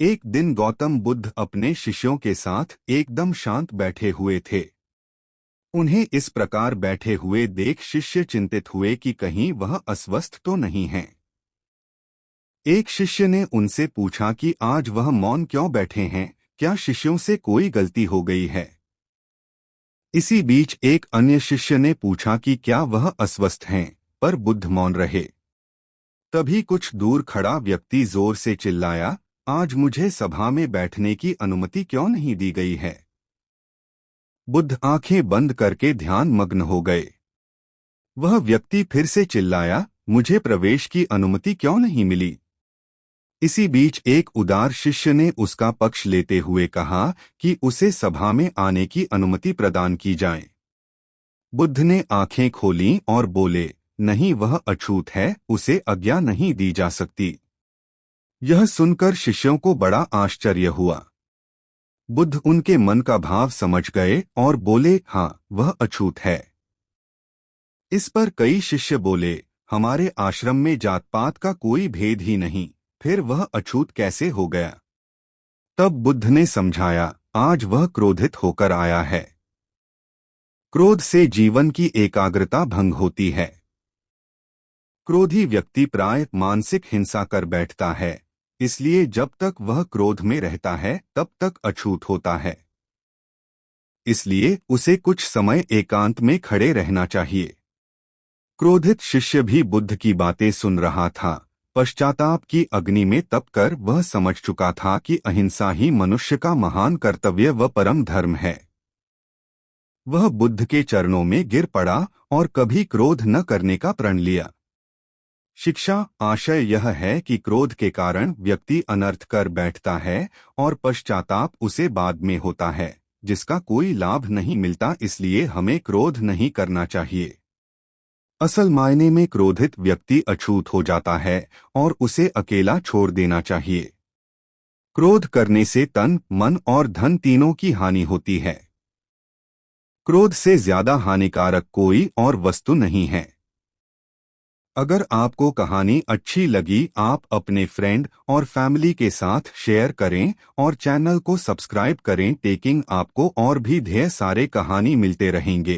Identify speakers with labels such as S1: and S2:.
S1: एक दिन गौतम बुद्ध अपने शिष्यों के साथ एकदम शांत बैठे हुए थे। उन्हें इस प्रकार बैठे हुए देख शिष्य चिंतित हुए कि कहीं वह अस्वस्थ तो नहीं हैं। एक शिष्य ने उनसे पूछा कि आज वह मौन क्यों बैठे हैं, क्या शिष्यों से कोई गलती हो गई है। इसी बीच एक अन्य शिष्य ने पूछा कि क्या वह अस्वस्थ हैं, पर बुद्ध मौन रहे। तभी कुछ दूर खड़ा व्यक्ति जोर से चिल्लाया, आज मुझे सभा में बैठने की अनुमति क्यों नहीं दी गई है। बुद्ध आंखें बंद करके ध्यान मग्न हो गए। वह व्यक्ति फिर से चिल्लाया, मुझे प्रवेश की अनुमति क्यों नहीं मिली। इसी बीच एक उदार शिष्य ने उसका पक्ष लेते हुए कहा कि उसे सभा में आने की अनुमति प्रदान की जाए। बुद्ध ने आंखें खोलीं और बोले, नहीं, वह अछूत है, उसे आज्ञा नहीं दी जा सकती। यह सुनकर शिष्यों को बड़ा आश्चर्य हुआ। बुद्ध उनके मन का भाव समझ गए और बोले, हाँ, वह अछूत है। इस पर कई शिष्य बोले, हमारे आश्रम में जात पात का कोई भेद ही नहीं, फिर वह अछूत कैसे हो गया। तब बुद्ध ने समझाया, आज वह क्रोधित होकर आया है। क्रोध से जीवन की एकाग्रता भंग होती है। क्रोधी व्यक्ति प्राय मानसिक हिंसा कर बैठता है, इसलिए जब तक वह क्रोध में रहता है तब तक अछूत होता है। इसलिए उसे कुछ समय एकांत में खड़े रहना चाहिए। क्रोधित शिष्य भी बुद्ध की बातें सुन रहा था। पश्चाताप की अग्नि में तपकर वह समझ चुका था कि अहिंसा ही मनुष्य का महान कर्तव्य व परम धर्म है। वह बुद्ध के चरणों में गिर पड़ा और कभी क्रोध न करने का प्रण लिया। शिक्षा आशय यह है कि क्रोध के कारण व्यक्ति अनर्थ कर बैठता है और पश्चाताप उसे बाद में होता है, जिसका कोई लाभ नहीं मिलता। इसलिए हमें क्रोध नहीं करना चाहिए। असल मायने में क्रोधित व्यक्ति अछूत हो जाता है और उसे अकेला छोड़ देना चाहिए। क्रोध करने से तन, मन और धन तीनों की हानि होती है। क्रोध से ज्यादा हानिकारक कोई और वस्तु नहीं है। अगर आपको कहानी अच्छी लगी, आप अपने फ्रेंड और फैमिली के साथ शेयर करें और चैनल को सब्सक्राइब करें। टेकिंग आपको और भी ढेर सारे कहानी मिलते रहेंगे।